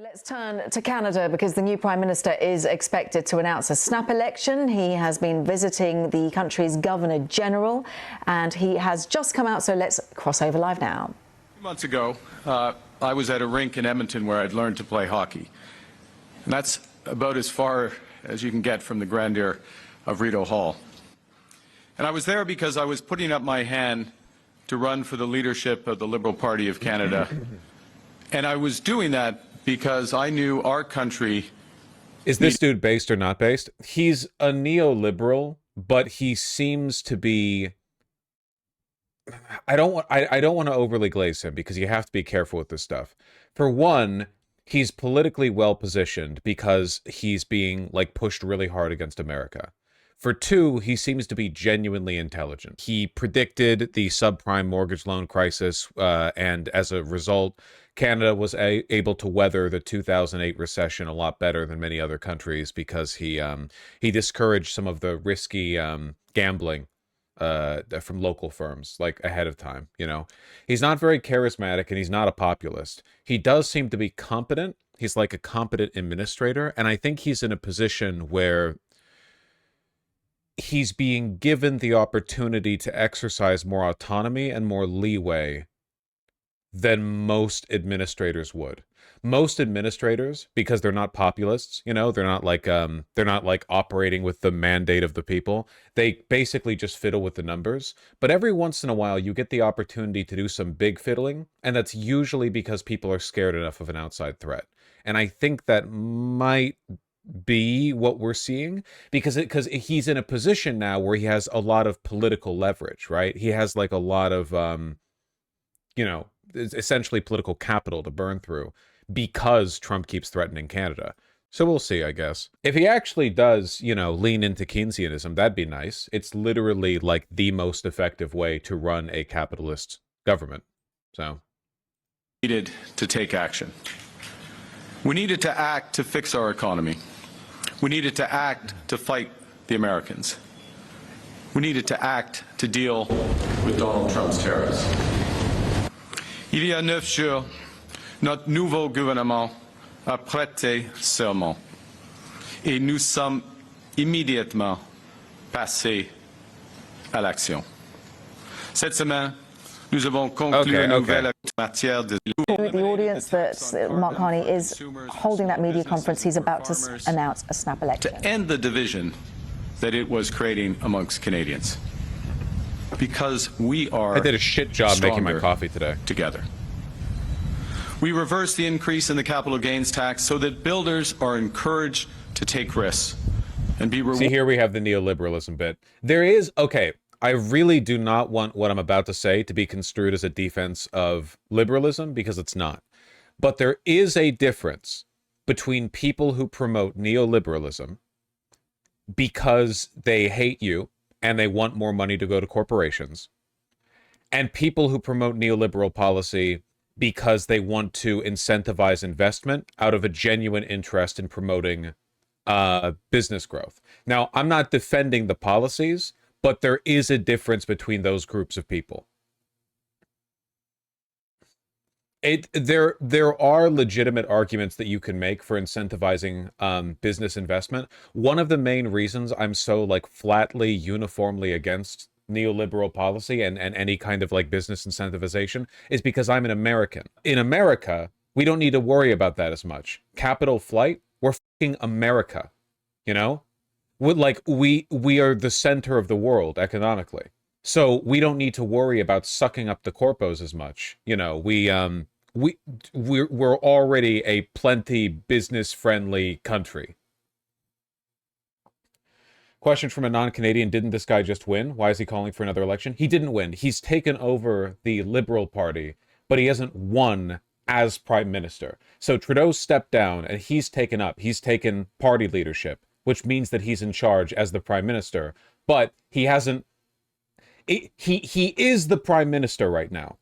Let's turn to Canada because the new Prime Minister is expected to announce a snap election. He has been visiting the country's Governor-General and he has just come out, so let's cross over live now. 2 months ago, I was at a rink in Edmonton where I'd learned to play hockey. And that's about as far as you can get from the grandeur of Rideau Hall. And I was there because I was putting up my hand to run for the leadership of the Liberal Party of Canada. And I was doing that because I knew our country... Is this dude based or not based? He's a neoliberal, but he seems to be... I don't want to overly glaze him because you have to be careful with this stuff. For one, he's politically well positioned because he's being like pushed really hard against America. For two, he seems to be genuinely intelligent. He predicted the subprime mortgage loan crisis, and as a result, Canada was able to weather the 2008 recession a lot better than many other countries because he discouraged some of the risky gambling from local firms, like ahead of time, you know. He's not very charismatic and he's not a populist. He does seem to be competent. He's like a competent administrator, and I think he's in a position where he's being given the opportunity to exercise more autonomy and more leeway than most administrators would. Most administrators, because they're not populists, you know, they're not like operating with the mandate of the people. They basically just fiddle with the numbers. But every once in a while, you get the opportunity to do some big fiddling, and that's usually because people are scared enough of an outside threat. And I think that might be what we're seeing because he's in a position now where he has a lot of political leverage, right? He has like a lot of you know, essentially political capital to burn through because Trump keeps threatening Canada. So we'll see, I guess. If he actually does, you know, lean into Keynesianism, that'd be nice. It's literally like the most effective way to run a capitalist government. So needed to take action. We needed to act to fix our economy. We needed to act to fight the Americans. We needed to act to deal with Donald Trump's terrorists. Il y a 9 jours, notre nouveau gouvernement a prêté serment et nous sommes immédiatement passés à l'action. Cette semaine, nous avons conclu une nouvelle matière de... The audience that Mark Carney is holding that media conference, he's about to announce a snap election. To end the division that it was creating amongst Canadians. Because we are... I did a shit job making my coffee today. Together. We reversed the increase in the capital gains tax so that builders are encouraged to take risks and be rewarded. See, here we have the neoliberalism bit. There is... Okay, I really do not want what I'm about to say to be construed as a defense of liberalism, because it's not. But there is a difference between people who promote neoliberalism because they hate you and they want more money to go to corporations, and people who promote neoliberal policy because they want to incentivize investment out of a genuine interest in promoting business growth. Now, I'm not defending the policies, but there is a difference between those groups of people. There are legitimate arguments that you can make for incentivizing business investment. One of the main reasons I'm so like flatly, uniformly against neoliberal policy and any kind of like business incentivization is because I'm an American. In America, we don't need to worry about that as much. Capital flight, we're fucking America, you know? We are the center of the world economically. So we don't need to worry about sucking up the corpos as much. You know, we're already a plenty business-friendly country. Question from a non-Canadian, didn't this guy just win? Why is he calling for another election? He didn't win. He's taken over the Liberal Party, but he hasn't won as Prime Minister. So Trudeau stepped down and he's taken up. He's taken party leadership, which means that he's in charge as the Prime Minister. But he hasn't... He is the Prime Minister right now,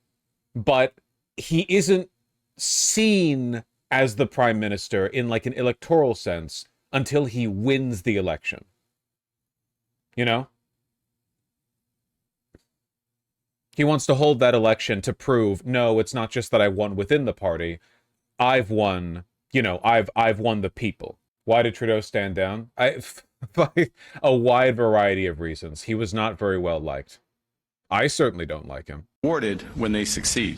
but he isn't seen as the Prime Minister in like an electoral sense until he wins the election. You know? He wants to hold that election to prove, no, it's not just that I won within the party. I've won you know, I've won the people. Why did Trudeau stand down? By a wide variety of reasons. He was not very well liked. I certainly don't like him. Rewarded when they succeed.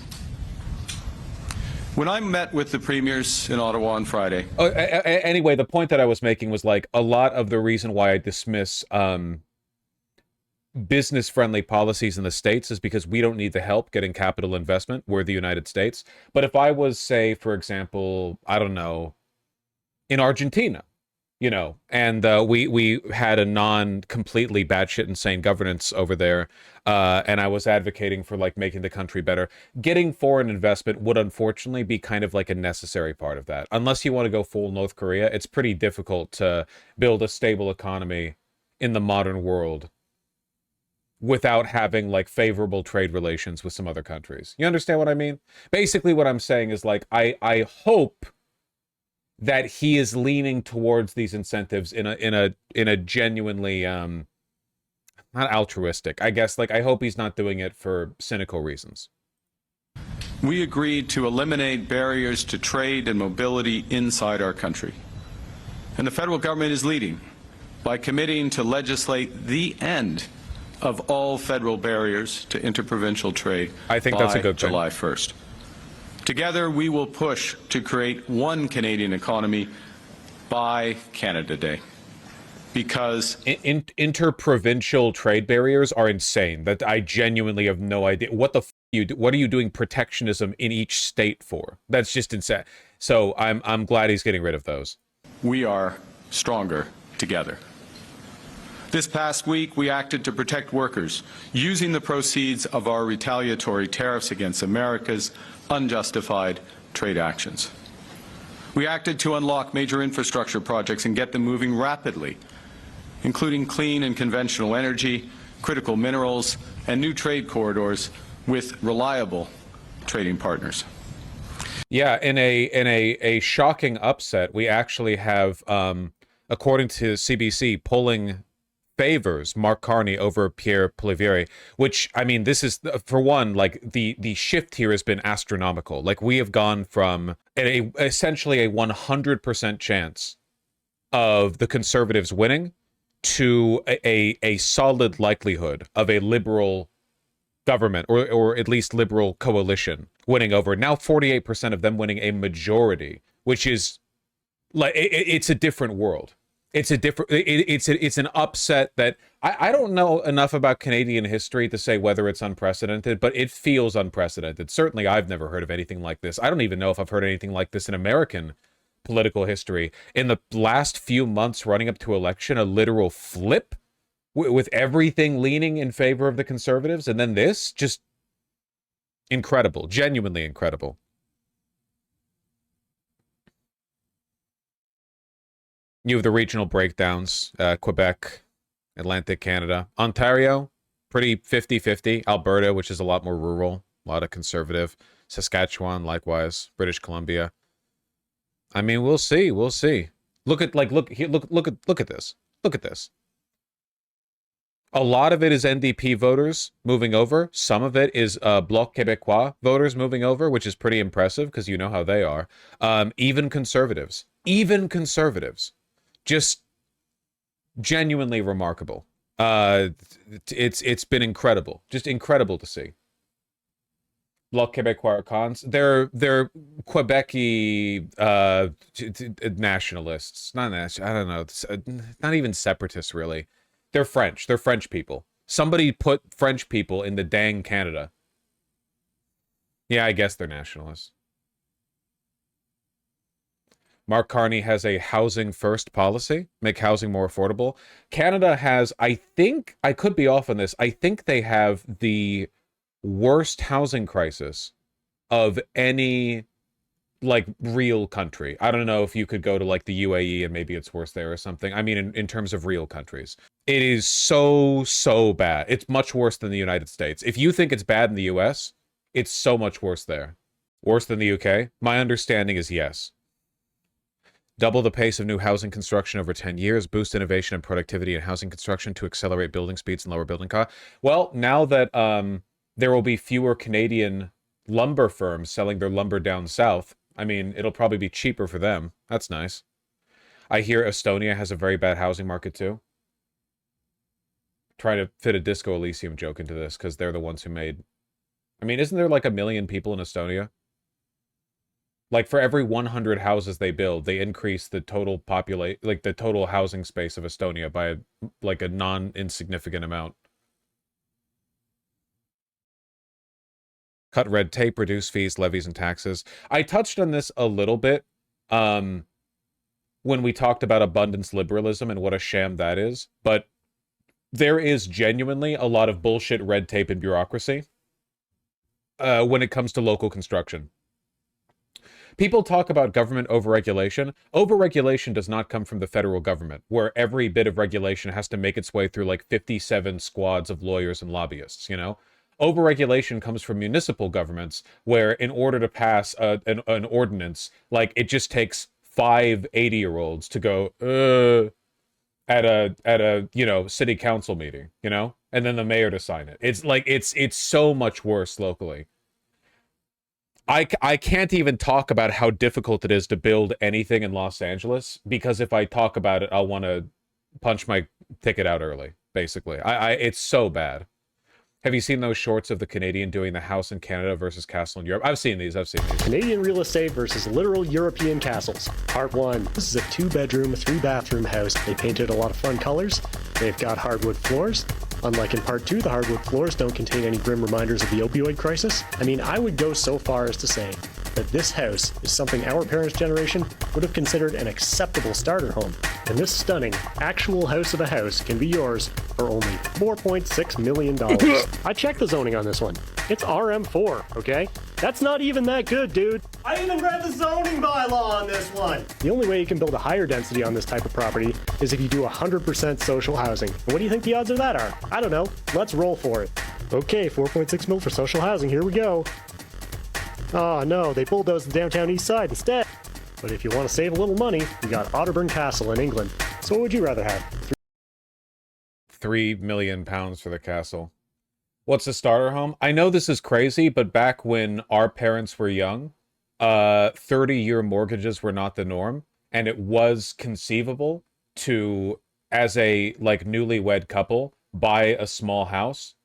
When I met with the premiers in Ottawa on Friday. Anyway, the point that I was making was like a lot of the reason why I dismiss business-friendly policies in the States is because we don't need the help getting capital investment. We're the United States. But if I was, say, for example, I don't know, in Argentina, you know, and we had a non-completely batshit insane governance over there, and I was advocating for, like, making the country better. Getting foreign investment would unfortunately be kind of like a necessary part of that. Unless you want to go full North Korea, it's pretty difficult to build a stable economy in the modern world without having, like, favorable trade relations with some other countries. You understand what I mean? Basically, what I'm saying is, like, I hope that he is leaning towards these incentives in a genuinely not altruistic. I guess, like, I hope he's not doing it for cynical reasons. We agreed to eliminate barriers to trade and mobility inside our country. And the federal government is leading by committing to legislate the end of all federal barriers to interprovincial trade. I think that's a good thing. July 1st. Together, we will push to create one Canadian economy by Canada Day. Because interprovincial trade barriers are insane. That I genuinely have no idea. What the what are you doing protectionism in each state for? That's just insane. So I'm glad he's getting rid of those. We are stronger together. This past week, we acted to protect workers using the proceeds of our retaliatory tariffs against America's unjustified trade actions. We acted to unlock major infrastructure projects and get them moving rapidly, including clean and conventional energy, critical minerals, and new trade corridors with reliable trading partners. Yeah, in a shocking upset, we actually have, according to CBC, polling favors Mark Carney over Pierre Poilievre, which, I mean, this is, for one, like, the shift here has been astronomical. Like, we have gone from essentially a 100% chance of the Conservatives winning to a solid likelihood of a liberal government, or at least liberal coalition winning over. Now 48% of them winning a majority, which is, like, it's a different world. It's a different. It's an upset that I don't know enough about Canadian history to say whether it's unprecedented, but it feels unprecedented. Certainly, I've never heard of anything like this. I don't even know if I've heard anything like this in American political history. In the last few months running up to election, a literal flip with everything leaning in favor of the Conservatives, and then this, just incredible, genuinely incredible. You have the regional breakdowns, Quebec, Atlantic Canada. Ontario, pretty 50-50. Alberta, which is a lot more rural, a lot of conservative. Saskatchewan, likewise. British Columbia. I mean, we'll see. We'll see. Look at this. Look at this. A lot of it is NDP voters moving over. Some of it is Bloc Québécois voters moving over, which is pretty impressive because you know how they are. Even conservatives. Just genuinely remarkable. It's been incredible. Just incredible to see. Bloc Québécois cons. They're Quebecy nationalists. I don't know. Not even separatists, really. They're French. They're French people. Somebody put French people in the dang Canada. Yeah, I guess they're nationalists. Mark Carney has a housing first policy, make housing more affordable. Canada has, I think, I could be off on this, I think they have the worst housing crisis of any, like, real country. I don't know if you could go to, like, the UAE and maybe it's worse there or something. I mean, in terms of real countries. It is so bad. It's much worse than the United States. If you think it's bad in the US, it's so much worse there. Worse than the UK? My understanding is yes. Double the pace of new housing construction over 10 years, boost innovation and productivity in housing construction to accelerate building speeds and lower building costs. Well, now that there will be fewer Canadian lumber firms selling their lumber down south, I mean, it'll probably be cheaper for them. That's nice. I hear Estonia has a very bad housing market too. Trying to fit a Disco Elysium joke into this because they're the ones who made... I mean, isn't there like 1 million people in Estonia? Like, for every 100 houses they build, they increase the total the total housing space of Estonia by, like, a non-insignificant amount. Cut red tape, reduce fees, levies, and taxes. I touched on this a little bit when we talked about abundance liberalism and what a sham that is, but there is genuinely a lot of bullshit red tape and bureaucracy when it comes to local construction. People talk about government overregulation. Overregulation does not come from the federal government, where every bit of regulation has to make its way through like 57 squads of lawyers and lobbyists, you know? Overregulation comes from municipal governments, where in order to pass an ordinance, like, it just takes 5 80-year-olds to go, at a, you know, city council meeting, you know? And then the mayor to sign it. It's like, it's so much worse locally. I can't even talk about how difficult it is to build anything in Los Angeles, because if I talk about it, I'll want to punch my ticket out early, basically. It's so bad. Have you seen those shorts of the Canadian doing the house in Canada versus castle in Europe? I've seen these. Canadian real estate versus literal European castles. Part 1. This is a 2-bedroom, 3-bathroom house. They painted a lot of fun colors. They've got hardwood floors. Unlike in Part 2, the hardwood floors don't contain any grim reminders of the opioid crisis. I mean, I would go so far as to say that this house is something our parents' generation would have considered an acceptable starter home. And this stunning, actual house of a house can be yours for only $4.6 million. I checked the zoning on this one. It's RM4, okay? That's not even that good, dude. I even read the zoning bylaw on this one. The only way you can build a higher density on this type of property is if you do 100% social housing. And what do you think the odds of that are? I don't know. Let's roll for it. Okay, 4.6 mil for social housing. Here we go. Oh no, they bulldozed the downtown east side instead. But if you want to save a little money, you got Otterburn Castle in England. So what would you rather have? £3 million for the castle. What's a starter home? I know this is crazy, but back when our parents were young, 30-year mortgages were not the norm, and it was conceivable to, as a like newlywed couple, buy a small house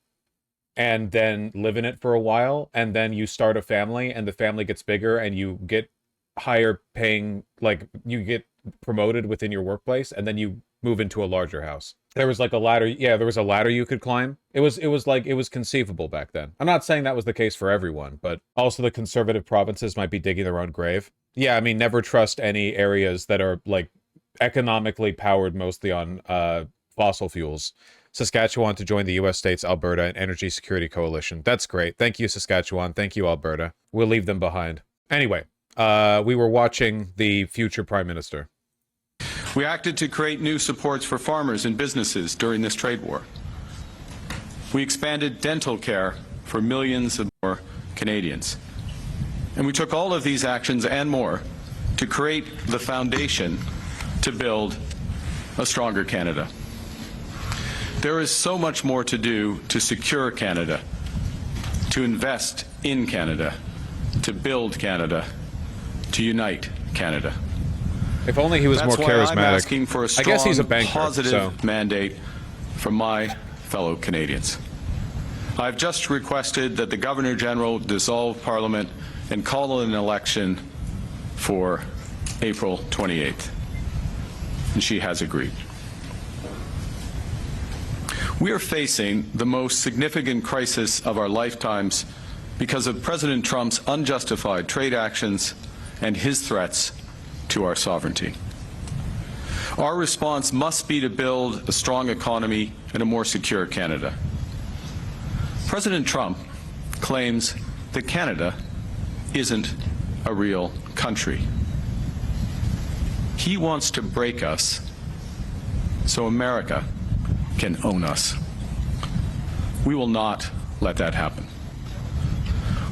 and then live in it for a while, and then you start a family, and the family gets bigger, and you get higher paying, like, you get promoted within your workplace, and then you move into a larger house. There was like a ladder. Yeah, there was a ladder you could climb. It was conceivable back then. I'm not saying that was the case for everyone, but also the conservative provinces might be digging their own grave. Yeah, I mean, never trust any areas that are like economically powered mostly on fossil fuels. Saskatchewan to join the U.S. states, Alberta, and Energy Security Coalition. That's great. Thank you, Saskatchewan. Thank you, Alberta. We'll leave them behind. Anyway, we were watching the future Prime Minister. We acted to create new supports for farmers and businesses during this trade war. We expanded dental care for millions of more Canadians. And we took all of these actions and more to create the foundation to build a stronger Canada. There is so much more to do to secure Canada, to invest in Canada, to build Canada, to unite Canada. If only he was more charismatic. That's why I'm asking for a strong, I guess he's a banker, positive mandate from my fellow Canadians. I've just requested that the Governor-General dissolve Parliament and call an election for April 28th. And she has agreed. We are facing the most significant crisis of our lifetimes because of President Trump's unjustified trade actions and his threats to our sovereignty. Our response must be to build a strong economy and a more secure Canada. President Trump claims that Canada isn't a real country. He wants to break us so America can own us. We will not let that happen.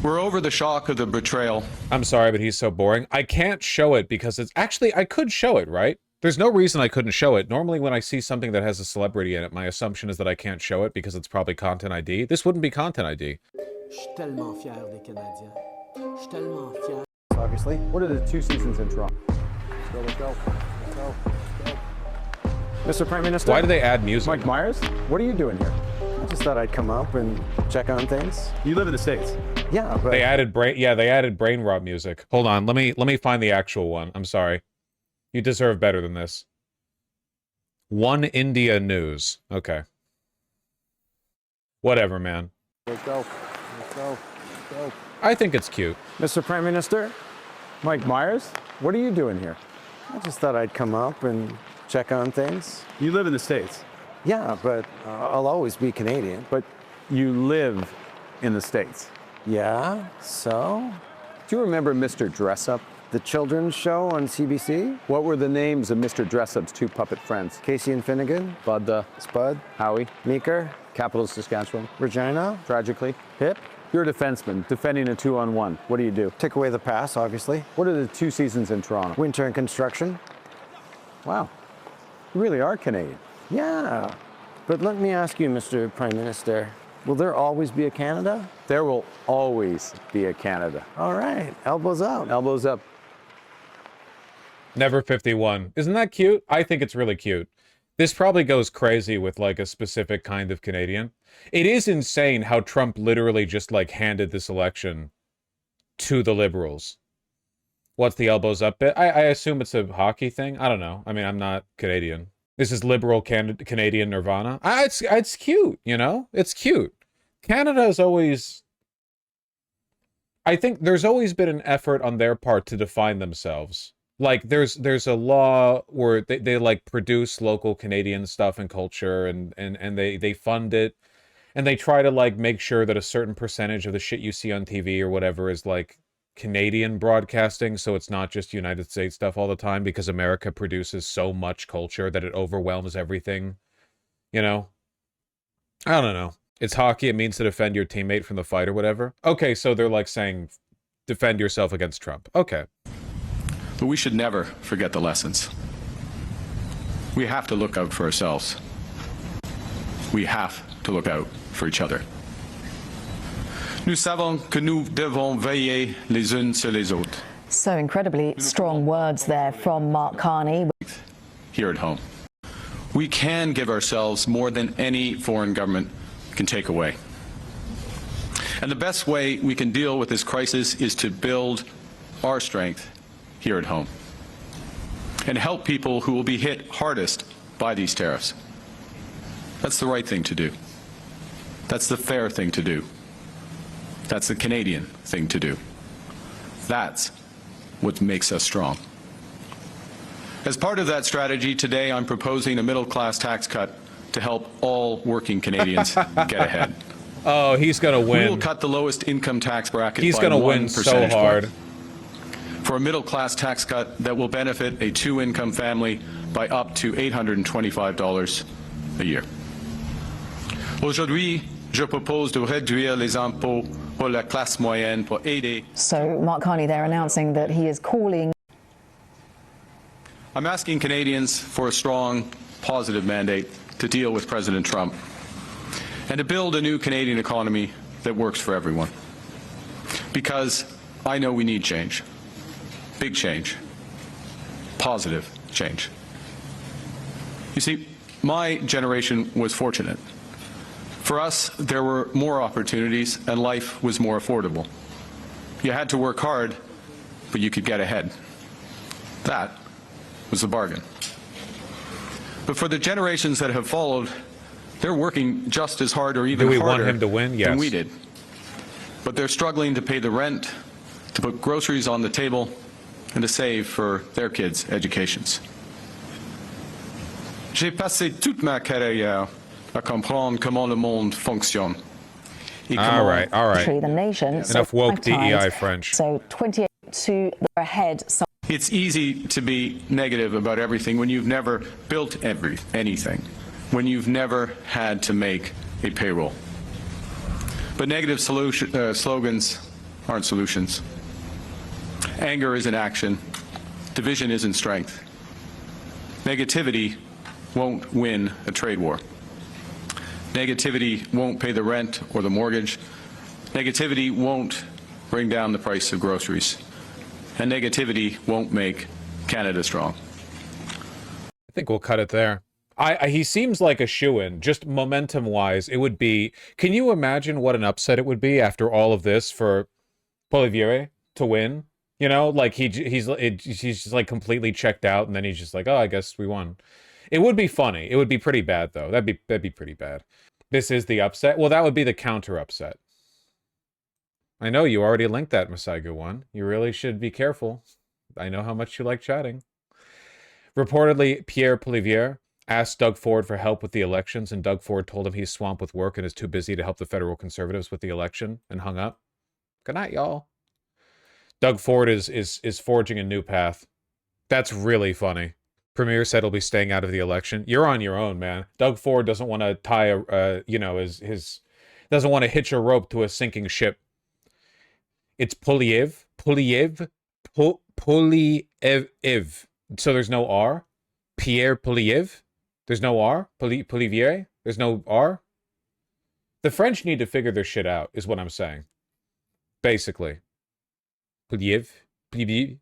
We're over the shock of the betrayal. I'm sorry, but he's so boring. I can't show it because it's actually, I could show it, right? There's no reason I couldn't show it. Normally when I see something that has a celebrity in it, my assumption is that I can't show it because it's probably Content ID. This wouldn't be Content ID. Je suis tellement fier des Canadiens. Je suis tellement fier. obviously. What are the 2 seasons in Toronto? Let's go. Mr. Prime Minister. Why do they add music? Mike Myers, what are you doing here? I just thought I'd come up and check on things. You live in the States. Yeah, but They added brain rot music. Hold on, let me find the actual one. I'm sorry. You deserve better than this. One India News. Okay. Whatever, man. Let's go. I think it's cute. Mr. Prime Minister, Mike Myers, what are you doing here? I just thought I'd come up and check on things. You live in the States, Yeah, but I'll always be Canadian. but you live in the States. Yeah, so? Do you remember Mr. Dressup? The children's show on CBC? What were the names of Mr. Dressup's 2 puppet friends? Casey and Finnegan? Bud, Spud? Howie, Meeker? Capital Saskatchewan. Regina? Tragically, Pip? you're a defenseman defending a 2-on-1. What do? Take away the pass, obviously. What are the 2 seasons in Toronto? Winter and construction? Wow, you really are Canadian. Yeah. But let me ask you, Mr. Prime Minister, will there always be a Canada? There will always be a Canada. All right, elbows up. Elbows up. Never 51. Isn't that cute? I think it's really cute. This probably goes crazy with like a specific kind of Canadian. It is insane how Trump literally just like handed this election to the Liberals. What's the elbows up bit? I assume it's a hockey thing. I don't know. I mean, I'm not Canadian. This is liberal Canadian Nirvana. It's cute, you know? It's cute. Canada is always... I think there's always been an effort on their part to define themselves. Like, there's a law where they like produce local Canadian stuff and culture and they fund it. And they try to like make sure that a certain percentage of the shit you see on TV or whatever is like Canadian broadcasting, so it's not just United States stuff all the time, because America produces so much culture that it overwhelms everything, you know? I don't know. It's hockey, it means to defend your teammate from the fight or whatever. Okay, so they're like saying, defend yourself against Trump. Okay. But we should never forget the lessons. We have to look out for ourselves. We have to look out for each other. Nous savons que nous devons veiller les unes sur les autres. So incredibly strong words there from Mark Carney. Here at home. We can give ourselves more than any foreign government can take away. And the best way we can deal with this crisis is to build our strength here at home and help people who will be hit hardest by these tariffs. That's the right thing to do. That's the fair thing to do. That's the Canadian thing to do. That's what makes us strong. As part of that strategy, today I'm proposing a middle-class tax cut to help all working Canadians get ahead. Oh, he's gonna win. We will cut the lowest income tax bracket He's by gonna 1 win so percentage hard. point. For a middle-class tax cut that will benefit a 2-income family by up to $825 a year. Aujourd'hui, je propose de réduire les impôts pour la classe moyenne pour aider. So Mark Carney there announcing that he is calling. I'm asking Canadians for a strong, positive mandate to deal with President Trump and to build a new Canadian economy that works for everyone. Because I know we need change. Big change. Positive change. You see, my generation was fortunate. For us, there were more opportunities and life was more affordable. You had to work hard, but you could get ahead. That was the bargain. But for the generations that have followed, they're working just as hard or even Do we harder want him to win? Yes. than we did. But they're struggling to pay the rent, to put groceries on the table, and to save for their kids' educations. J'ai passé toute ma carrière à comprendre comment le monde fonctionne. All right. The nation. Enough woke 5 times. DEI French. So 28 to they're ahead. So It's easy to be negative about everything when you've never built anything, when you've never had to make a payroll. But negative slogans aren't solutions. Anger isn't action. Division isn't strength. Negativity won't win a trade war. Negativity won't pay the rent or the mortgage. Negativity won't bring down the price of groceries. and negativity won't make Canada strong. I think we'll cut it there. He seems like a shoo-in. Just momentum-wise, it would be... Can you imagine what an upset it would be after all of this for Poilievre to win? You know, like he's just like completely checked out, and then he's just like, oh, I guess we won. It would be funny. It would be pretty bad, though. That'd be pretty bad. This is the upset. Well, that would be the counter upset. I know you already linked that, Masaigu one. You really should be careful. I know how much you like chatting. Reportedly, Pierre Poilievre asked Doug Ford for help with the elections, and Doug Ford told him he's swamped with work and is too busy to help the federal Conservatives with the election, and hung up. Good night, y'all. Doug Ford is forging a new path. That's really funny. Premier said he'll be staying out of the election. You're on your own, man. Doug Ford doesn't want to tie doesn't want to hitch a rope to a sinking ship. It's Poilievre. So there's no R. Pierre Poilievre. There's no R. Poilievre. There's no R. The French need to figure their shit out, is what I'm saying. Basically. Poilievre. Oui,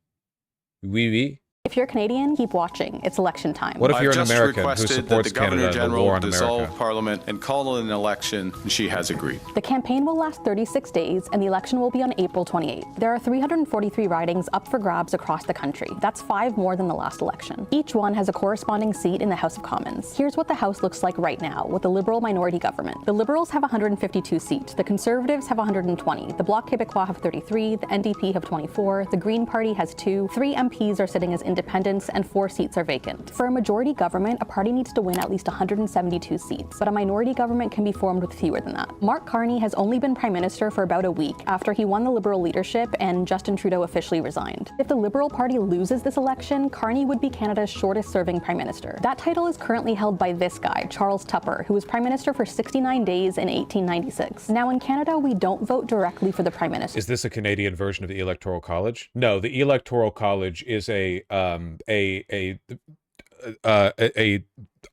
oui. If you're Canadian, keep watching. It's election time. What if you're an I've just American who requested supports that the Governor Canada and the General war on dissolve America? Parliament and call an election, and she has agreed. The campaign will last 36 days, and the election will be on April 28th. There are 343 ridings up for grabs across the country. That's 5 more than the last election. Each one has a corresponding seat in the House of Commons. Here's what the House looks like right now, with a Liberal minority government. The Liberals have 152 seats, the Conservatives have 120, the Bloc Québécois have 33, the NDP have 24, the Green Party has 2, 3 MPs are sitting as independents, and 4 seats are vacant. For a majority government, a party needs to win at least 172 seats, but a minority government can be formed with fewer than that. Mark Carney has only been Prime Minister for about a week after he won the Liberal leadership and Justin Trudeau officially resigned. If the Liberal Party loses this election, Carney would be Canada's shortest-serving Prime Minister. That title is currently held by this guy, Charles Tupper, who was Prime Minister for 69 days in 1896. Now in Canada, we don't vote directly for the Prime Minister. Is this a Canadian version of the Electoral College? No, the Electoral College is a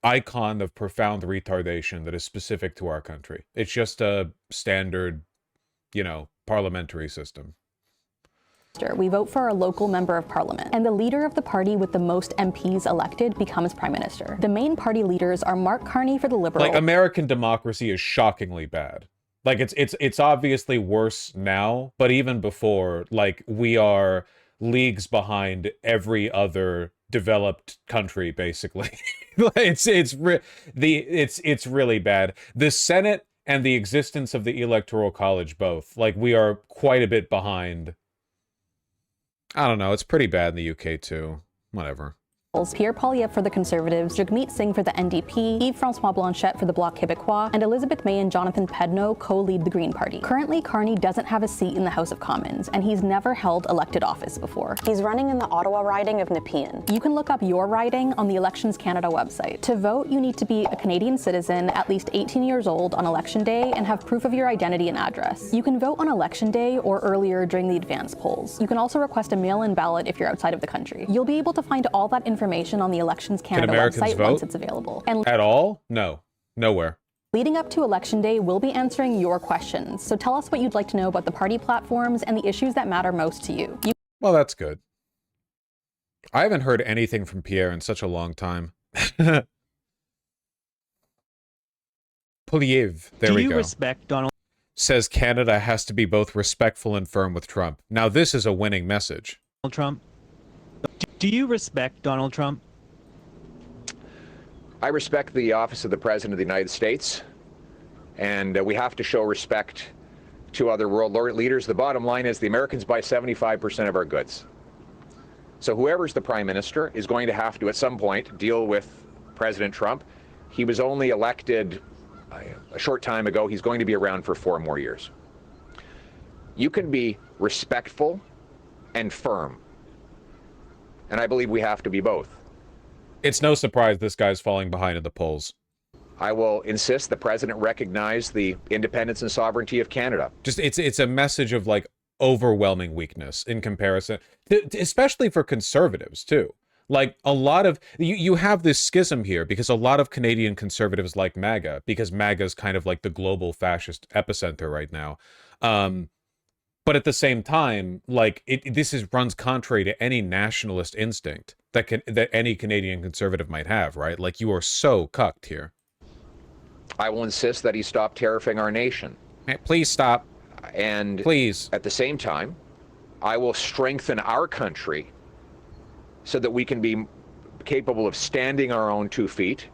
icon of profound retardation that is specific to our country. It's just a standard, parliamentary system. We vote for a local member of parliament, and the leader of the party with the most MPs elected becomes Prime Minister. The main party leaders are Mark Carney for the Liberal. Like, American democracy is shockingly bad. Like, it's obviously worse now, but even before, like, we are leagues behind every other developed country, basically. it's really bad. The Senate and the existence of the Electoral College both, like, we are quite a bit behind. I don't know, it's pretty bad in the UK too. Whatever. Pierre Poilievre for the Conservatives, Jagmeet Singh for the NDP, Yves-François Blanchet for the Bloc Québécois, and Elizabeth May and Jonathan Pedneau co-lead the Green Party. Currently, Carney doesn't have a seat in the House of Commons, and he's never held elected office before. He's running in the Ottawa riding of Nepean. You can look up your riding on the Elections Canada website. To vote, you need to be a Canadian citizen, at least 18 years old on Election Day, and have proof of your identity and address. You can vote on Election Day or earlier during the advance polls. You can also request a mail-in ballot if you're outside of the country. You'll be able to find all that information on the Elections Canada website once it's available. And at all? No. Nowhere. Leading up to Election Day, we'll be answering your questions. So tell us what you'd like to know about the party platforms and the issues that matter most to you. Well, that's good. I haven't heard anything from Pierre in such a long time. Poilievre, there we go. Do you respect Donald? Says Canada has to be both respectful and firm with Trump. Now, this is a winning message. Trump? Do you respect Donald Trump? I respect the office of the President of the United States, and we have to show respect to other world leaders. The bottom line is the Americans buy 75% of our goods. So whoever's the Prime Minister is going to have to, at some point, deal with President Trump. He was only elected a short time ago. He's going to be around for 4 more years. You can be respectful and firm. And I believe we have to be both. It's no surprise this guy's falling behind in the polls. I will insist the president recognize the independence and sovereignty of Canada. Just it's a message of like overwhelming weakness in comparison, especially for conservatives too. Like a lot of you have this schism here because a lot of Canadian conservatives like MAGA because MAGA is kind of like the global fascist epicenter right now. But at the same time, like this runs contrary to any nationalist instinct that any Canadian conservative might have, right? Like, you are so cucked here. I will insist that he stop tariffing our nation. Hey, please stop. And please, at the same time, I will strengthen our country so that we can be capable of standing our own 2 feet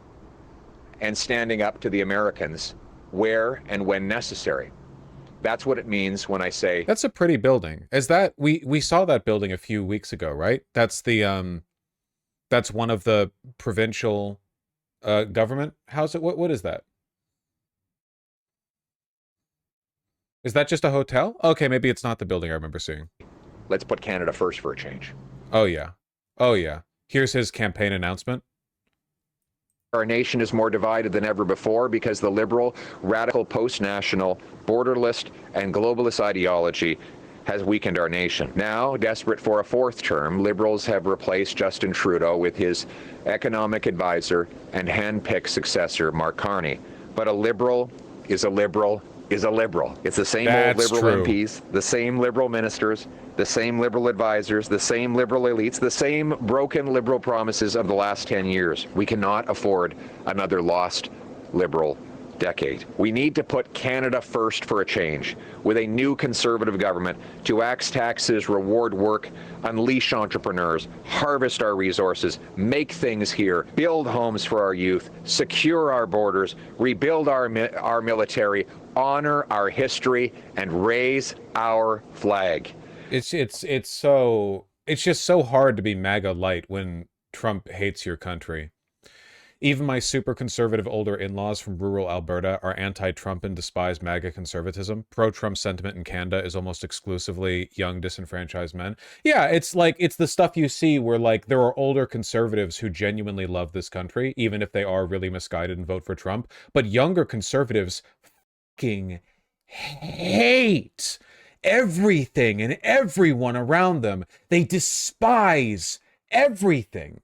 and standing up to the Americans where and when necessary. That's what it means when I say... That's a pretty building. Is that... We saw that building a few weeks ago, right? That's the, that's one of the provincial, government houses. What is that? Is that just a hotel? Okay, maybe it's not the building I remember seeing. Let's put Canada first for a change. Oh, yeah. Oh, yeah. Here's his campaign announcement. Our nation is more divided than ever before because the liberal, radical, post-national, borderless, and globalist ideology has weakened our nation. Now, desperate for a 4th term, Liberals have replaced Justin Trudeau with his economic advisor and hand-picked successor, Mark Carney. But a Liberal is a Liberal is a Liberal. It's the same old Liberal MPs, the same Liberal ministers, the same Liberal advisors, the same Liberal elites, the same broken Liberal promises of the last 10 years. We cannot afford another lost Liberal decade. We need to put Canada first for a change, with a new Conservative government to axe taxes, reward work, unleash entrepreneurs, harvest our resources, make things here, build homes for our youth, secure our borders, rebuild our military, honor our history, and raise our flag. It's just so hard to be MAGA light when Trump hates your country. Even my super conservative older in-laws from rural Alberta are anti-Trump and despise MAGA conservatism. Pro-Trump sentiment in Canada is almost exclusively young disenfranchised men. Yeah, it's like, it's the stuff you see where, like, there are older conservatives who genuinely love this country, even if they are really misguided and vote for Trump. But younger conservatives fucking hate everything and everyone around them. They despise everything.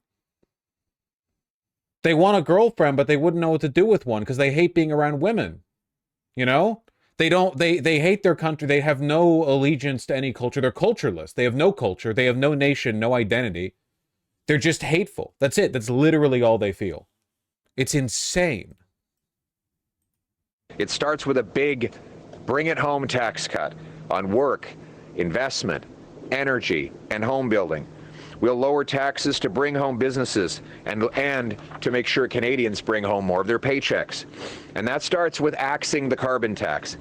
They want a girlfriend, but they wouldn't know what to do with one because they hate being around women. You know? They hate their country. They have no allegiance to any culture. They're cultureless. They have no culture. They have no nation, no identity. They're just hateful. That's it. That's literally all they feel. It's insane. It starts with a big bring it home tax cut on work, investment, energy, and home building. We'll lower taxes to bring home businesses and to make sure Canadians bring home more of their paychecks. And that starts with axing the carbon tax,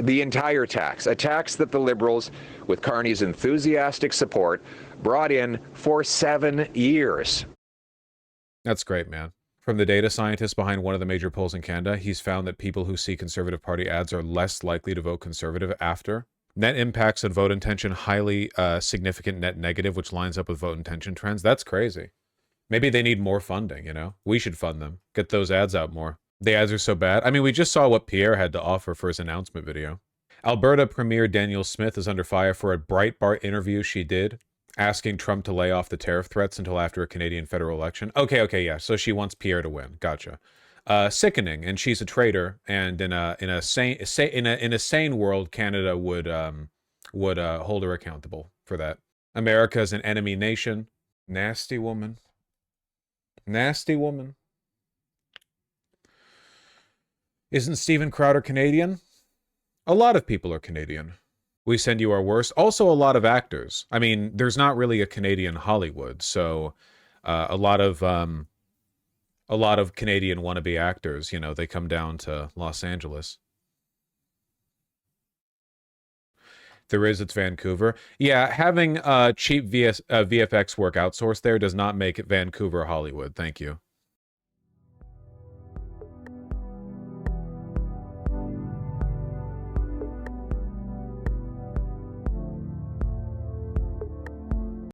the entire tax, a tax that the Liberals, with Carney's enthusiastic support, brought in for 7 years. That's great, man. From the data scientist behind one of the major polls in Canada, he's found that people who see Conservative Party ads are less likely to vote Conservative after. Net impacts on vote intention, highly significant net negative, which lines up with vote intention trends. That's crazy. Maybe they need more funding, you know? We should fund them. Get those ads out more. The ads are so bad. I mean, we just saw what Pierre had to offer for his announcement video. Alberta Premier Danielle Smith is under fire for a Breitbart interview she did, asking Trump to lay off the tariff threats until after a Canadian federal election. Okay, yeah. So she wants Pierre to win. Gotcha. Sickening, and she's a traitor. And in a sane world, Canada would hold her accountable for that. America is an enemy nation. Nasty woman. Nasty woman. Isn't Steven Crowder Canadian? A lot of people are Canadian. We send you our worst. Also, a lot of actors. I mean, there's not really a Canadian Hollywood, so a lot of Canadian wannabe actors, you know, they come down to Los Angeles. There is, it's Vancouver. Yeah, having cheap VFX work outsourced there does not make it Vancouver Hollywood. Thank you.